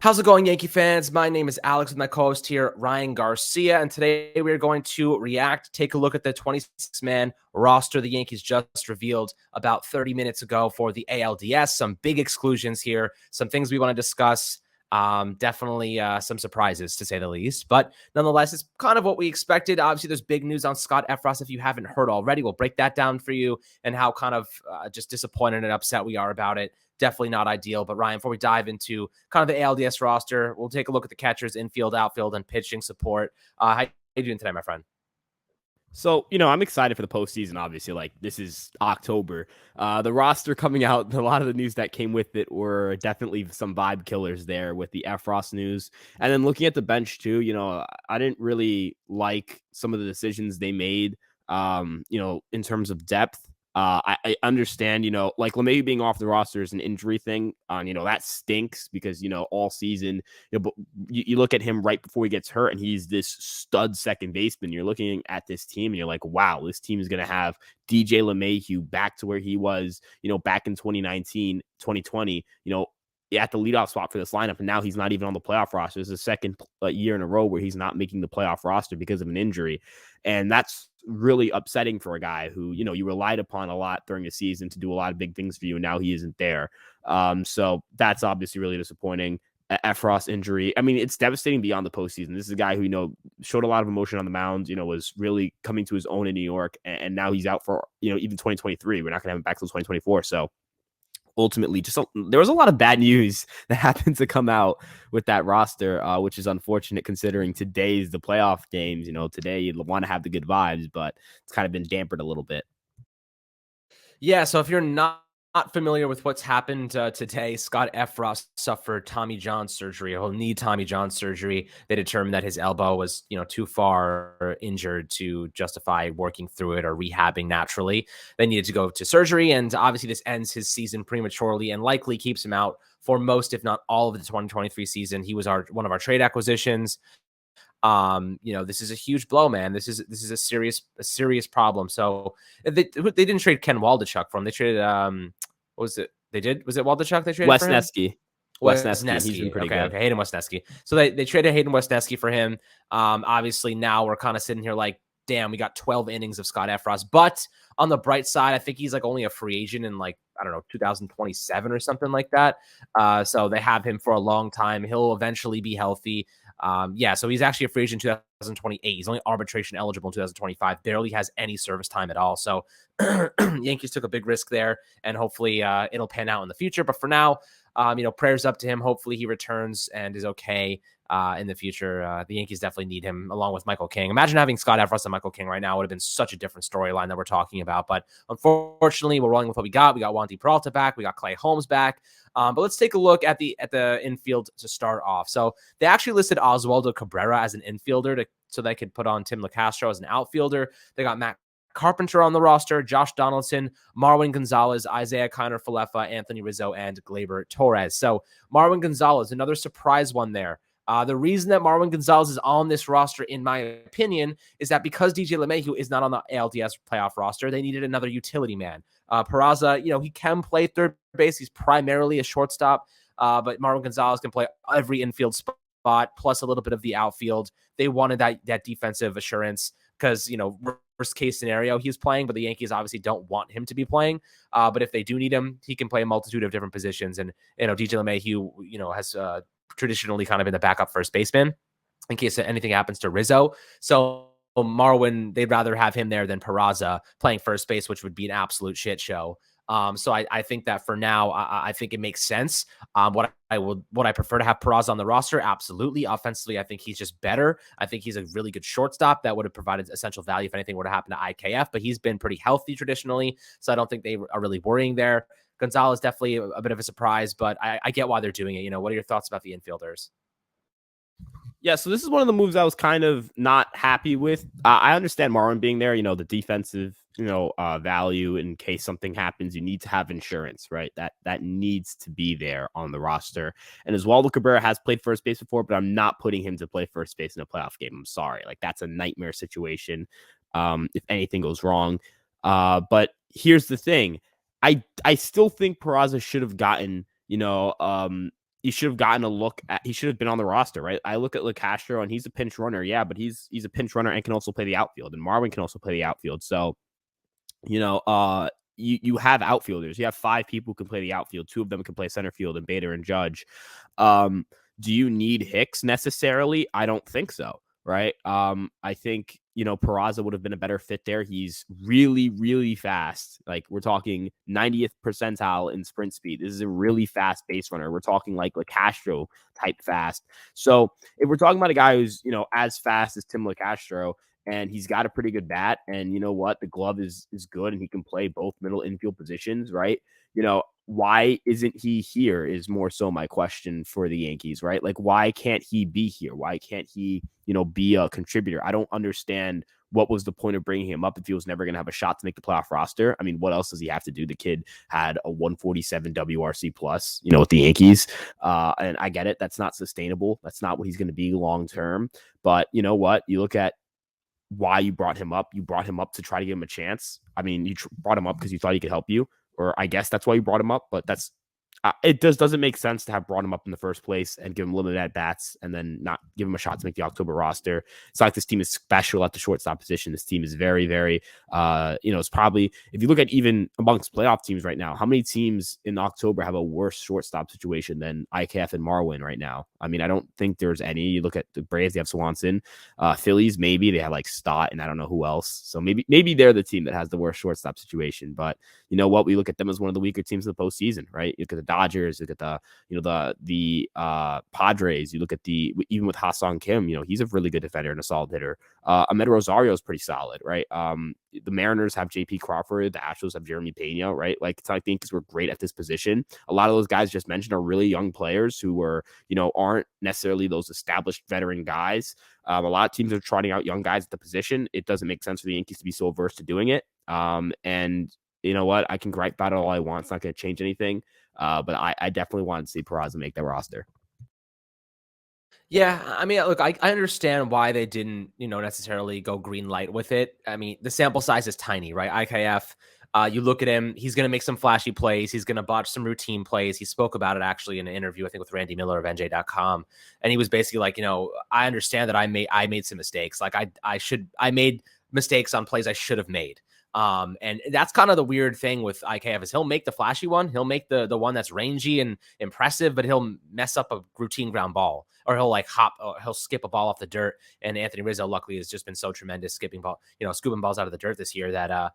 How's it going, Yankee fans? My name is Alex with my co-host here, Ryan Garcia, and today we're going to take a look at the 26-man roster the Yankees just revealed about 30 minutes ago for the ALDS. Some big exclusions here, some things we want to discuss, definitely some surprises to say the least, but nonetheless, it's kind of what we expected. Obviously, there's big news on Scott Efros. If you haven't heard already, we'll break that down for you and how kind of just disappointed and upset we are about it. Definitely not ideal. But Ryan, before we dive into kind of the ALDS roster, we'll take a look at the catchers, infield, outfield, and pitching support. How you doing today, my friend? So, I'm excited for the postseason, obviously. Like, this is October. The roster coming out, a lot of the news that came with it were definitely some vibe killers there with the Efros news. And then looking at the bench, too, I didn't really like some of the decisions they made, in terms of depth. I understand, like LeMay being off the roster is an injury thing. That stinks because, all season, but you look at him right before he gets hurt and he's this stud second baseman. You're looking at this team and you're like, wow, this team is going to have DJ LeMahieu back to where he was, back in 2019, 2020, at the leadoff spot for this lineup. And now he's not even on the playoff roster. It's the second year in a row where he's not making the playoff roster because of an injury. And that's really upsetting for a guy who, you relied upon a lot during the season to do a lot of big things for you. And now he isn't there. So that's obviously really disappointing. Efros injury. I mean, it's devastating beyond the postseason. This is a guy who, showed a lot of emotion on the mound, was really coming to his own in New York. And now he's out for, even 2023. We're not going to have him back till 2024. So ultimately, there was a lot of bad news that happened to come out with that roster, which is unfortunate considering today's the playoff games. Today you'd want to have the good vibes, but it's kind of been dampened a little bit. Yeah, so if you're not familiar with what's happened today, Scott Efros suffered Tommy John surgery. He'll need Tommy John surgery. They determined that his elbow was, too far injured to justify working through it or rehabbing naturally. They needed to go to surgery, and obviously this ends his season prematurely and likely keeps him out for most, if not all, of the 2023 season. He was one of our trade acquisitions. This is a huge blow, man. This is a serious problem. So they didn't trade Ken Waldachuk for him. They traded what was it? Was it Waldachuk they traded for him? Wesneski. He's been pretty good. Okay, Hayden Wesneski. So they traded Hayden Wesneski for him. Obviously now we're kind of sitting here like, damn, we got 12 innings of Scott Efros. But on the bright side, I think he's like only a free agent in 2027 or something like that. So they have him for a long time. He'll eventually be healthy. So he's actually a free agent in 2028. He's only arbitration eligible in 2025. Barely has any service time at all. So Yankees took a big risk there, and hopefully it'll pan out in the future. But for now, prayers up to him. Hopefully he returns and is okay in the future. The Yankees definitely need him along with Michael King. Imagine having Scott Efros and Michael King right now. Would have been such a different storyline that we're talking about. But unfortunately, we're rolling with what we got. We got Wandy Peralta back. We got Clay Holmes back. But let's take a look at the infield to start off. So they actually listed Oswaldo Cabrera as an infielder so they could put on Tim LaCastro as an outfielder. They got Matt Carpenter on the roster, Josh Donaldson, Marwin Gonzalez, Isaiah Kiner-Falefa, Anthony Rizzo, and Gleyber Torres. So Marwin Gonzalez, another surprise one there. The reason that Marwin Gonzalez is on this roster, in my opinion, is that because DJ LeMahieu is not on the ALDS playoff roster, they needed another utility man. Peraza, he can play third base. He's primarily a shortstop, but Marwin Gonzalez can play every infield spot, plus a little bit of the outfield. They wanted that defensive assurance because, worst case scenario, he's playing, but the Yankees obviously don't want him to be playing. But if they do need him, he can play a multitude of different positions. And, DJ LeMahieu, has traditionally kind of been the backup first baseman in case anything happens to Rizzo. So Marwin, they'd rather have him there than Peraza playing first base, which would be an absolute shit show. So I think that for now, I think it makes sense. Would I prefer to have Peraza on the roster? Absolutely. Offensively, I think he's just better. I think he's a really good shortstop that would have provided essential value if anything were to happen to IKF, but he's been pretty healthy traditionally. So I don't think they are really worrying there. Gonzalez definitely a bit of a surprise, but I get why they're doing it. What are your thoughts about the infielders? Yeah, so this is one of the moves I was kind of not happy with. I understand Marwin being there, the defensive, value in case something happens. You need to have insurance, right? That needs to be there on the roster. And Oswaldo Cabrera has played first base before, but I'm not putting him to play first base in a playoff game. I'm sorry. Like, that's a nightmare situation if anything goes wrong. But here's the thing. I still think Peraza should have gotten, he should have gotten a look at, he should have been on the roster, right? I look at LeCastro and he's a pinch runner. Yeah, but he's a pinch runner and can also play the outfield, and Marwin can also play the outfield. So, you know, you have outfielders. You have 5 people who can play the outfield. 2 of them can play center field, and Bader and Judge. Do you need Hicks necessarily? I don't think so. Right. I think, you know, Peraza would have been a better fit there. He's really, really fast. Like, we're talking 90th percentile in sprint speed. This is a really fast base runner. We're talking like Castro type fast. So if we're talking about a guy who's, you know, as fast as Tim LeCastro, and he's got a pretty good bat, and you know what, the glove is good, and he can play both middle infield positions, right? You know, why isn't he here is more so my question for the Yankees, right? Like, why can't he be here? Why can't he, you know, be a contributor? I don't understand what was the point of bringing him up if he was never going to have a shot to make the playoff roster. I mean, what else does he have to do? The kid had a 147 WRC plus, you know, with the Yankees. And I get it. That's not sustainable. That's not what he's going to be long term. But you know what? You look at why you brought him up. You brought him up to try to give him a chance. I mean, you brought him up because you thought he could help you, or I guess that's why you brought him up. But that's it doesn't make sense to have brought him up in the first place and give him limited at bats and then not give him a shot to make the October roster. It's not like this team is special at the shortstop position. This team is very, very, you know, it's probably, if you look at even amongst playoff teams right now, how many teams in October have a worse shortstop situation than IKF and Marwin right now? I mean, I don't think there's any. You look at the Braves, they have Swanson. Phillies, maybe they have like Stott and I don't know who else. So maybe they're the team that has the worst shortstop situation. But you know what? We look at them as one of the weaker teams of the postseason, right? You look at the Dodgers, you look at the Padres, you look at even with Ha-Seong Kim, you know, he's a really good defender and a solid hitter. Ahmed Rosario is pretty solid, right? The Mariners have JP Crawford, the Astros have Jeremy Pena, right? Like, it's not like the Yankees were great at this position. A lot of those guys just mentioned are really young players who were, you know, aren't necessarily those established veteran guys. A lot of teams are trotting out young guys at the position. It doesn't make sense for the Yankees to be so averse to doing it. And you know what? I can gripe about it all I want. It's not going to change anything. But I definitely wanted to see Peraza make that roster. Yeah, I mean, look, I understand why they didn't, you know, necessarily go green light with it. I mean, the sample size is tiny, right? IKF, you look at him, he's going to make some flashy plays. He's going to botch some routine plays. He spoke about it actually in an interview, I think, with Randy Miller of NJ.com. And he was basically like, you know, I understand that I made some mistakes. Like I made mistakes on plays I should have made. And that's kind of the weird thing with IKF is he'll make the flashy one. He'll make the one that's rangy and impressive, but he'll mess up a routine ground ball, or he'll like he'll skip a ball off the dirt. And Anthony Rizzo, luckily, has just been so tremendous scooping balls out of the dirt this year that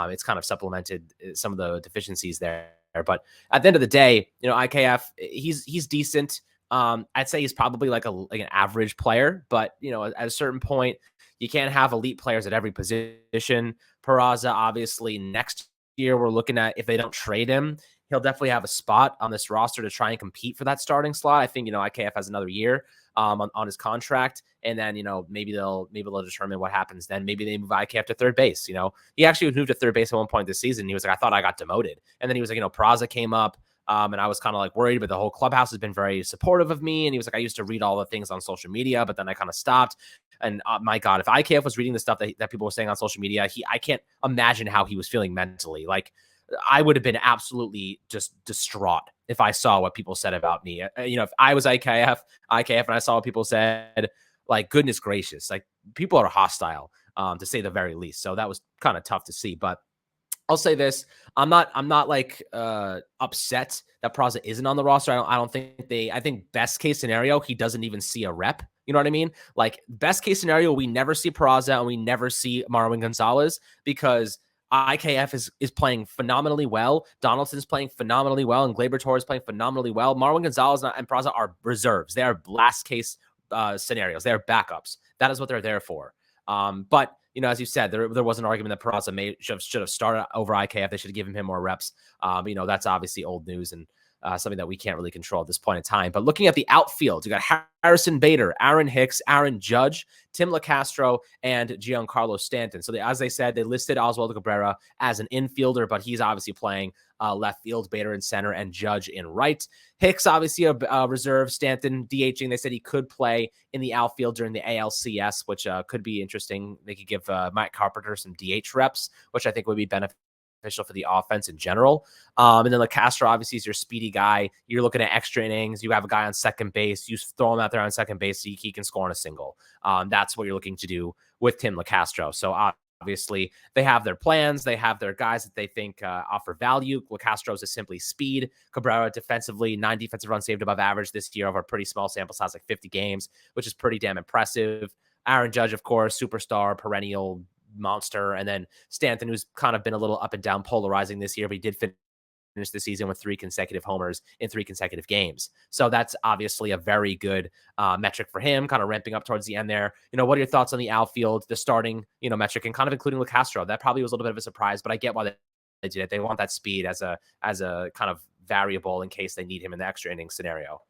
it's kind of supplemented some of the deficiencies there. But at the end of the day, you know, IKF, he's decent. I'd say he's probably like an average player, but you know, at a certain point, you can't have elite players at every position. Peraza, obviously, next year we're looking at, if they don't trade him, he'll definitely have a spot on this roster to try and compete for that starting slot. I think, you know, IKF has another year on his contract, and then, you know, maybe they'll determine what happens then. Maybe they move IKF to third base. You know, he actually moved to third base at one point this season. He was like, I thought I got demoted, and then he was like, you know, Peraza came up. And I was kind of like worried, but the whole clubhouse has been very supportive of me. And he was like, I used to read all the things on social media, but then I kind of stopped. And my God, if IKF was reading the stuff that people were saying on social media, I can't imagine how he was feeling mentally. Like, I would have been absolutely just distraught if I saw what people said about me. You know, if I was IKF, and I saw what people said, like, goodness gracious, like, people are hostile, to say the very least. So that was kind of tough to see, but I'll say this. I'm not like upset that Peraza isn't on the roster. I think best case scenario, he doesn't even see a rep. You know what I mean? Like, best case scenario, we never see Peraza and we never see Marwin Gonzalez, because IKF is playing phenomenally well. Donaldson's playing phenomenally well, and Gleyber Torres is playing phenomenally well. Marwin Gonzalez and Peraza are reserves. They are last case scenarios. They are backups. That is what they're there for. But you know, as you said, there was an argument that Peraza should have started over IKF. They should have given him more reps. You know, that's obviously old news and something that we can't really control at this point in time. But looking at the outfield, you got Harrison Bader, Aaron Hicks, Aaron Judge, Tim LeCastro, and Giancarlo Stanton. So as they said, they listed Oswaldo Cabrera as an infielder, but he's obviously playing left field, Bader in center, and Judge in right. Hicks, obviously a reserve. Stanton DHing. They said he could play in the outfield during the ALCS, which could be interesting. They could give Mike Carpenter some DH reps, which I think would be beneficial for the offense in general. And then Castro obviously is your speedy guy. You're looking at extra innings. You have a guy on second base. You throw him out there on second base so he can score on a single. That's what you're looking to do with Tim Castro. So obviously, they have their plans. They have their guys that they think offer value. Castro's is simply speed. Cabrera defensively, 9 defensive runs saved above average this year over a pretty small sample size, like 50 games, which is pretty damn impressive. Aaron Judge, of course, superstar, perennial monster. And then Stanton, who's kind of been a little up and down, polarizing this year, but he did finish the season with 3 consecutive homers in 3 consecutive games. So that's obviously a very good metric for him, kind of ramping up towards the end there. What are your thoughts on the outfield, the starting, metric, and kind of including Castro? That probably was a little bit of a surprise, but I get why they did it. They want that speed as a kind of variable in case they need him in the extra inning scenario.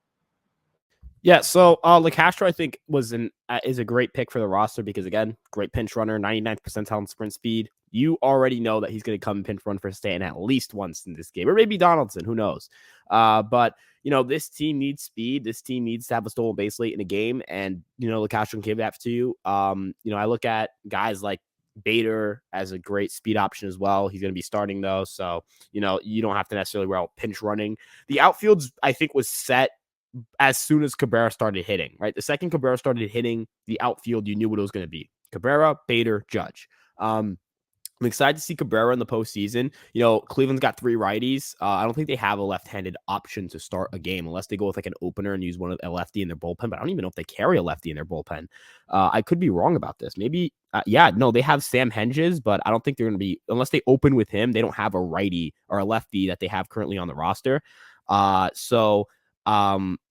Yeah, so Castro I think is a great pick for the roster because, again, great pinch runner, 99th percentile in sprint speed. You already know that he's going to come and pinch run for Stanton at least once in this game, or maybe Donaldson, who knows? But this team needs speed. This team needs to have a stolen base late in a game, and Castro can give that to you. I look at guys like Bader as a great speed option as well. He's going to be starting though, so you don't have to necessarily worry about pinch running. The outfields I think was set as soon as Cabrera started hitting, right? The second Cabrera started hitting the outfield, you knew what it was going to be. Cabrera, Bader, Judge. I'm excited to see Cabrera in the postseason. Cleveland's got 3 righties. I don't think they have a left-handed option to start a game unless they go with like an opener and use a lefty in their bullpen. But I don't even know if they carry a lefty in their bullpen. I could be wrong about this. Maybe, they have Sam Henges, but I don't think they're going to be, unless they open with him, they don't have a righty or a lefty that they have currently on the roster.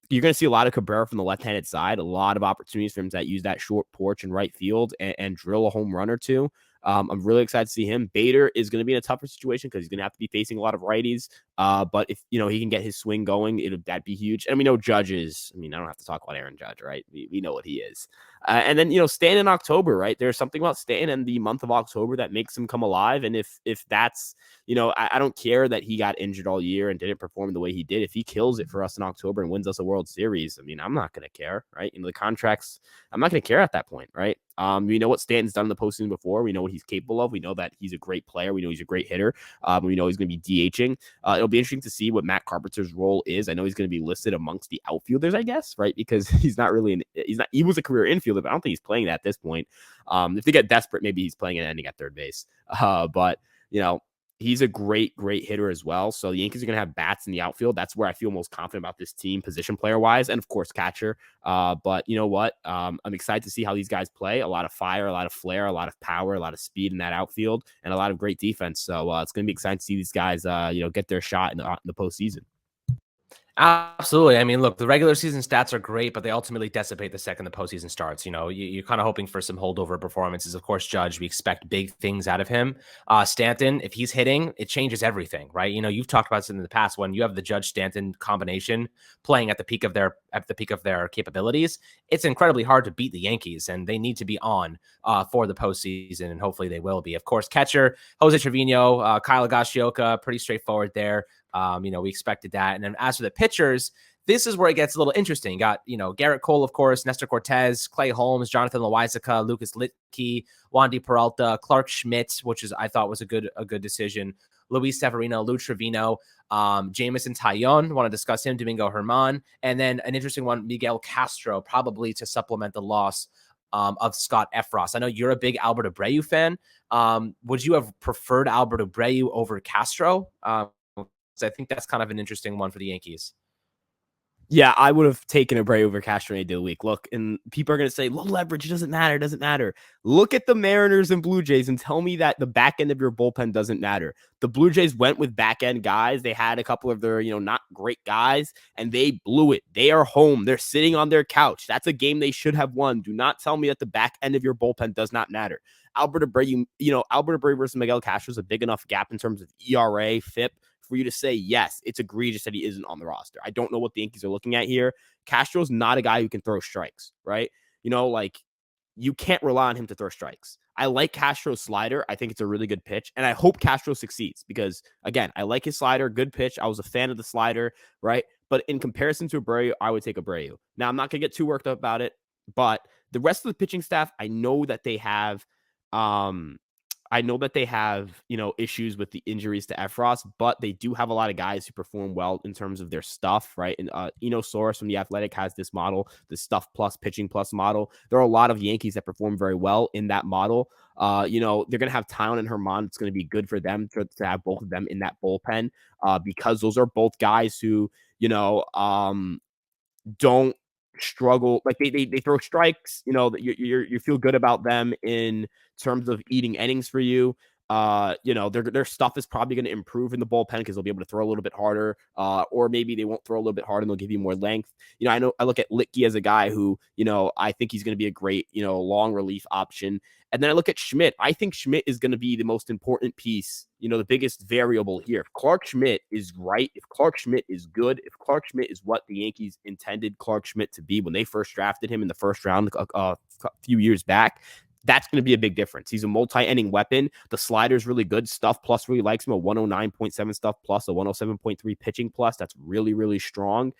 You're going to see a lot of Cabrera from the left-handed side, a lot of opportunities for him to use that short porch in right field and drill a home run or two. I'm really excited to see him. Bader is going to be in a tougher situation because he's going to have to be facing a lot of righties. But if he can get his swing going, that'd be huge. And we know Judge is. I don't have to talk about Aaron Judge, right? We know what he is. And then Stanton in October, right? There's something about Stanton in the month of October that makes him come alive. And if that's I don't care that he got injured all year and didn't perform the way he did. If he kills it for us in October and wins us a World Series, I'm not going to care, right? The contracts, I'm not going to care at that point, right? We know what Stanton's done in the postseason before. We know what he's capable of. We know that he's a great player. We know he's a great hitter. We know he's going to be DHing. It'll be interesting to see what Matt Carpenter's role is. I know he's going to be listed amongst the outfielders, I guess, right? Because he was a career infielder, but I don't think he's playing that at this point. If they get desperate, maybe he's playing an ending at third base. But he's a great hitter as well. So the Yankees are going to have bats in the outfield. That's where I feel most confident about this team, position player wise, and of course catcher. But you know what? I'm excited to see how these guys play. A lot of fire, a lot of flair, a lot of power, a lot of speed in that outfield, and a lot of great defense. So it's going to be exciting to see these guys, get their shot in the postseason. Absolutely. Look, the regular season stats are great, but they ultimately dissipate the second the postseason starts. You're kind of hoping for some holdover performances. Of course, Judge, we expect big things out of him. Stanton, if he's hitting, it changes everything, right? You've talked about this in the past when you have the Judge Stanton combination playing at the peak of their capabilities. It's incredibly hard to beat the Yankees, and they need to be on for the postseason, and hopefully they will be. Of course, catcher Jose Trevino, Kyle Higashioka, pretty straightforward there. We expected that. And then as for the pitchers, this is where it gets a little interesting. You got, Garrett Cole, of course, Nestor Cortez, Clay Holmes, Jonathan Loaisiga, Lucas Litke, Wandy Peralta, Clark Schmidt, I thought was a good decision. Luis Severino, Lou Trevino, Jameson Taillon, want to discuss him, Domingo Germán, and then an interesting one, Miguel Castro, probably to supplement the loss of Scott Effross. I know you're a big Albert Abreu fan. Would you have preferred Albert Abreu over Castro? I think that's kind of an interesting one for the Yankees. Yeah, I would have taken Abreu over Castro any day of the week. Look, and people are going to say, low leverage, it doesn't matter. Look at the Mariners and Blue Jays and tell me that the back end of your bullpen doesn't matter. The Blue Jays went with back end guys. They had a couple of their, not great guys, and they blew it. They are home. They're sitting on their couch. That's a game they should have won. Do not tell me that the back end of your bullpen does not matter. Albert Abreu versus Miguel Castro is a big enough gap in terms of ERA, FIP, for you to say, yes, it's egregious that he isn't on the roster. I don't know what the Yankees are looking at here. Castro's not a guy who can throw strikes, right? You can't rely on him to throw strikes. I like Castro's slider. I think it's a really good pitch, and I hope Castro succeeds because, again, I like his slider, good pitch. I was a fan of the slider, right? But in comparison to Abreu, I would take Abreu. Now, I'm not going to get too worked up about it, but the rest of the pitching staff, I know that they have I know that they have, issues with the injuries to Efros, but they do have a lot of guys who perform well in terms of their stuff, right? And Soros from The Athletic has this model, the stuff plus pitching plus model. There are a lot of Yankees that perform very well in that model. They're going to have Town and Herman. It's going to be good for them to have both of them in that bullpen because those are both guys who, don't struggle. Like they throw strikes, you feel good about them in terms of eating innings for you. Their stuff is probably going to improve in the bullpen because they'll be able to throw a little bit harder, or maybe they won't throw a little bit harder and they'll give you more length. I look at Litke as a guy who, I think he's going to be a great, long relief option. And then I look at Schmidt. I think Schmidt is going to be the most important piece, the biggest variable here. If Clark Schmidt is right, if Clark Schmidt is good, if Clark Schmidt is what the Yankees intended Clark Schmidt to be when they first drafted him in the first round a few years back, that's going to be a big difference. He's a multi-inning weapon. The slider's really good. Stuff plus really likes him. A 109.7 stuff plus, a 107.3 pitching plus. That's really, really strong.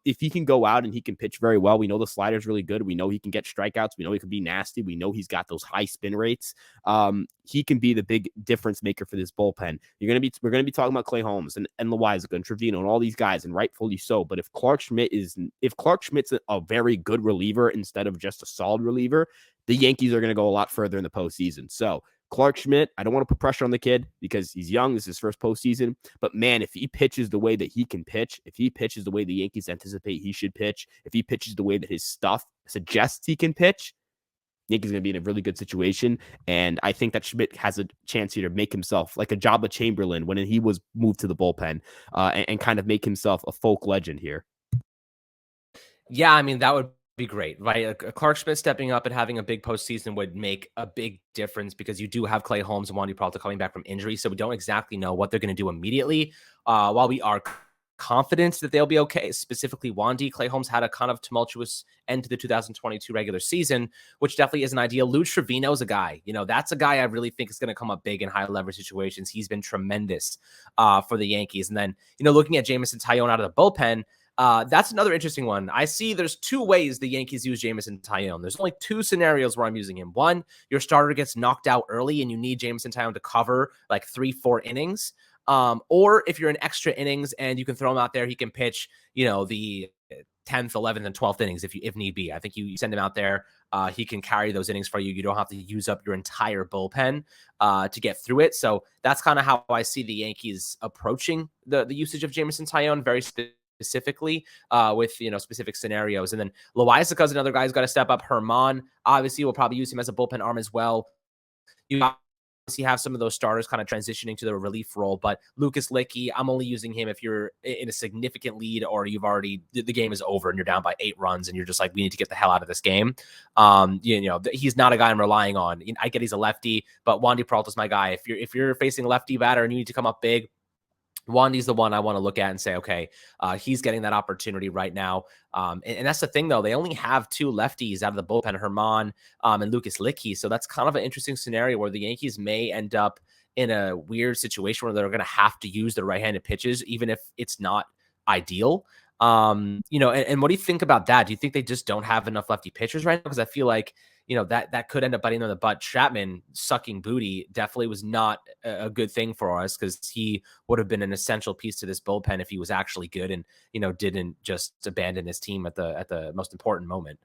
If he can go out and he can pitch very well, we know the slider's really good. We know he can get strikeouts. We know he can be nasty. We know he's got those high spin rates. He can be the big difference maker for this bullpen. We're going to be talking about Clay Holmes and Loaisiga and Trevino and all these guys, and rightfully so. But if Clark Schmidt's a very good reliever instead of just a solid reliever, the Yankees are going to go a lot further in the postseason. So Clark Schmidt, I don't want to put pressure on the kid because he's young. This is his first postseason. But man, if he pitches the way that he can pitch, if he pitches the way the Yankees anticipate he should pitch, if he pitches the way that his stuff suggests he can pitch, Yankees going to be in a really good situation. And I think that Schmidt has a chance here to make himself like a Jabba Chamberlain when he was moved to the bullpen and kind of make himself a folk legend here. Yeah, I mean, that would be great, right? Clark Schmidt stepping up and having a big postseason would make a big difference because you do have Clay Holmes and Wandy Peralta coming back from injury, so we don't exactly know what they're going to do immediately. While we are confident that they'll be okay, specifically Wandy, Clay Holmes had a kind of tumultuous end to the 2022 regular season, which definitely isn't ideal. Lou Trevino is a guy, that's a guy I really think is going to come up big in high leverage situations. He's been tremendous for the Yankees. And then, looking at Jameson Taillon out of the bullpen, that's another interesting one. I see there's two ways the Yankees use Jameson Taillon. There's only two scenarios where I'm using him. One, your starter gets knocked out early and you need Jameson Taillon to cover like 3-4 innings. Or if you're in extra innings and you can throw him out there, he can pitch, the 10th, 11th, and 12th innings if need be. I think you send him out there. He can carry those innings for you. You don't have to use up your entire bullpen to get through it. So that's kind of how I see the Yankees approaching the usage of Jameson Taillon very specifically with specific scenarios. And then Loaisiga is another guy who's got to step up. Herman obviously will probably use him as a bullpen arm as well. You obviously have some of those starters kind of transitioning to the relief role, but Lucas Licky, I'm only using him if you're in a significant lead or the game is over and you're down by 8 runs and you're just like, we need to get the hell out of this game. He's not a guy I'm relying on. I get he's a lefty, but Wandy Peralta's my guy. If you're facing a lefty batter and you need to come up big, Wandy's the one I want to look at and say, okay, he's getting that opportunity right now. And that's the thing, though. They only have 2 lefties out of the bullpen, Herman and Lucas Licky. So that's kind of an interesting scenario where the Yankees may end up in a weird situation where they're going to have to use their right-handed pitches, even if it's not ideal. And what do you think about that? Do you think they just don't have enough lefty pitchers right now? Because I feel like, that could end up biting them in the butt. Chapman sucking booty definitely was not a good thing for us because he would have been an essential piece to this bullpen if he was actually good and, didn't just abandon his team at the most important moment.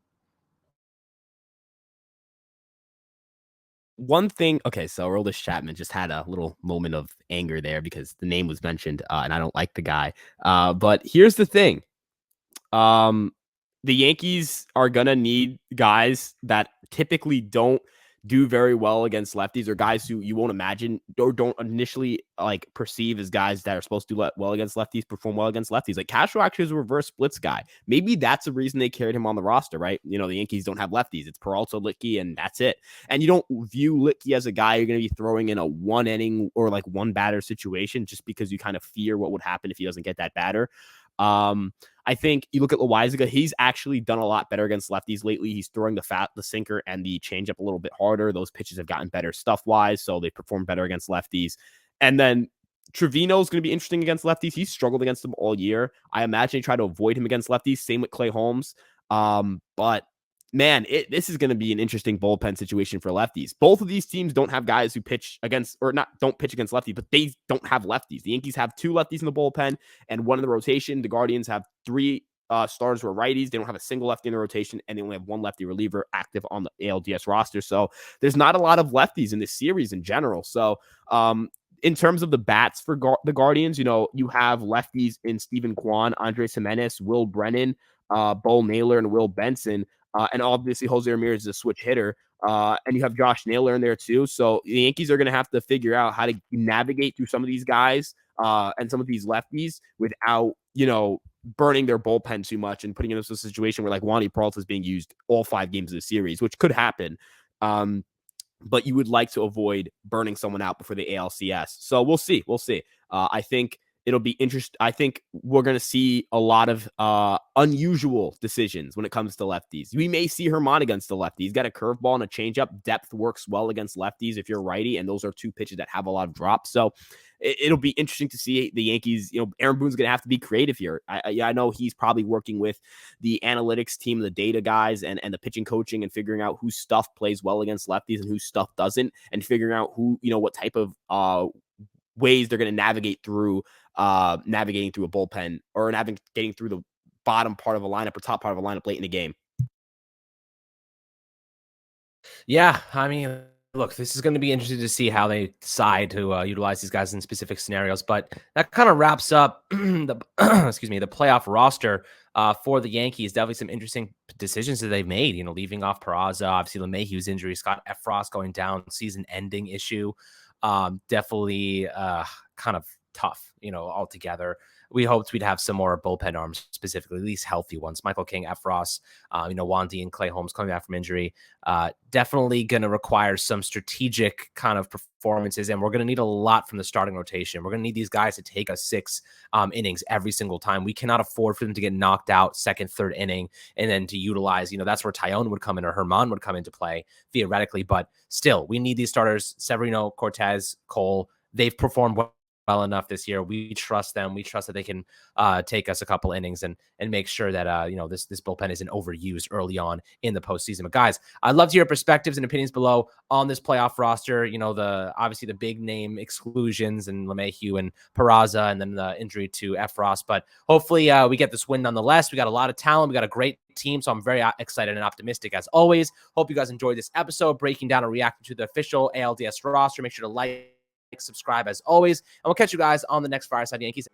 One thing, okay, so Aroldis Chapman just had a little moment of anger there because the name was mentioned, and I don't like the guy. But here's the thing. The Yankees are going to need guys that typically don't do very well against lefties or guys who you won't imagine or don't initially like perceive as guys that are supposed to do well against lefties, perform well against lefties. Like Castro actually is a reverse splits guy. Maybe that's the reason they carried him on the roster, right? The Yankees don't have lefties. It's Peralta, Licky, and that's it. And you don't view Licky as a guy you're going to be throwing in a 1 inning or like 1 batter situation just because you kind of fear what would happen if he doesn't get that batter. I think you look at Loaisiga, he's actually done a lot better against lefties lately. He's throwing the sinker and the changeup a little bit harder. Those pitches have gotten better stuff-wise, so they perform better against lefties. And then Trevino is going to be interesting against lefties. He's struggled against them all year. I imagine they try to avoid him against lefties. Same with Clay Holmes. But man, this is going to be an interesting bullpen situation for lefties. Both of these teams don't have guys who pitch against, or not, don't pitch against lefties, but they don't have lefties. The Yankees have 2 lefties in the bullpen and 1 in the rotation. The Guardians have 3 starters who are righties. They don't have a single lefty in the rotation, and they only have 1 lefty reliever active on the ALDS roster. So there's not a lot of lefties in this series in general. So, in terms of the bats for the Guardians, you know, you have lefties in Steven Kwan, Andres Jimenez, Will Brennan, Bo Naylor, and Will Benson. And obviously, Jose Ramirez is a switch hitter. And you have Josh Naylor in there too. So the Yankees are going to have to figure out how to navigate through some of these guys and some of these lefties without, you know, burning their bullpen too much and putting them into a situation where like Wandy Peralta is being used all 5 games of the series, which could happen. But you would like to avoid burning someone out before the ALCS. So we'll see. We'll see. I think it'll be interesting. I think we're going to see a lot of unusual decisions when it comes to lefties. We may see Herman against the lefty. He's got a curveball and a changeup. Depth works well against lefties if you're righty, and those are 2 pitches that have a lot of drops. So it'll be interesting to see the Yankees. You know, Aaron Boone's going to have to be creative here. I know he's probably working with the analytics team, the data guys, and the pitching coaching, and figuring out whose stuff plays well against lefties and whose stuff doesn't, and figuring out who, you know, what type of ways they're going to navigate through navigating through a bullpen or navigating through the bottom part of a lineup or top part of a lineup late in the game. Yeah, I mean, look, this is going to be interesting to see how they decide to utilize these guys in specific scenarios. But that kind of wraps up the excuse me, the playoff roster for the Yankees. Definitely some interesting decisions that they've made. You know, leaving off Peraza, obviously LeMahieu's injury, Scott Efros going down, season-ending issue. Definitely kind of tough, you know, altogether. We hoped we'd have some more bullpen arms, specifically, at least healthy ones. Michael King, Efros, you know, Wandy and Clay Holmes coming back from injury. Definitely going to require some strategic kind of performances, and we're going to need a lot from the starting rotation. We're going to need these guys to take us 6 innings every single time. We cannot afford for them to get knocked out second, third inning, and then to utilize, you know, that's where Tyone would come in or Herman would come into play theoretically. But still, we need these starters, Severino, Cortez, Cole. They've performed well enough this year. We trust them. We trust that they can take us a couple innings and make sure that you know, this bullpen isn't overused early on in the postseason. But guys, I'd love to hear perspectives and opinions below on this playoff roster. You know, obviously the big name exclusions and LeMahieu and Peraza, and then the injury to Efros. But hopefully we get this win nonetheless. We got a lot of talent. We got a great team, so I'm very excited and optimistic as always. Hope you guys enjoyed this episode, breaking down and reacting to the official ALDS roster. Make sure to like, subscribe as always, and we'll catch you guys on the next Fireside Yankees.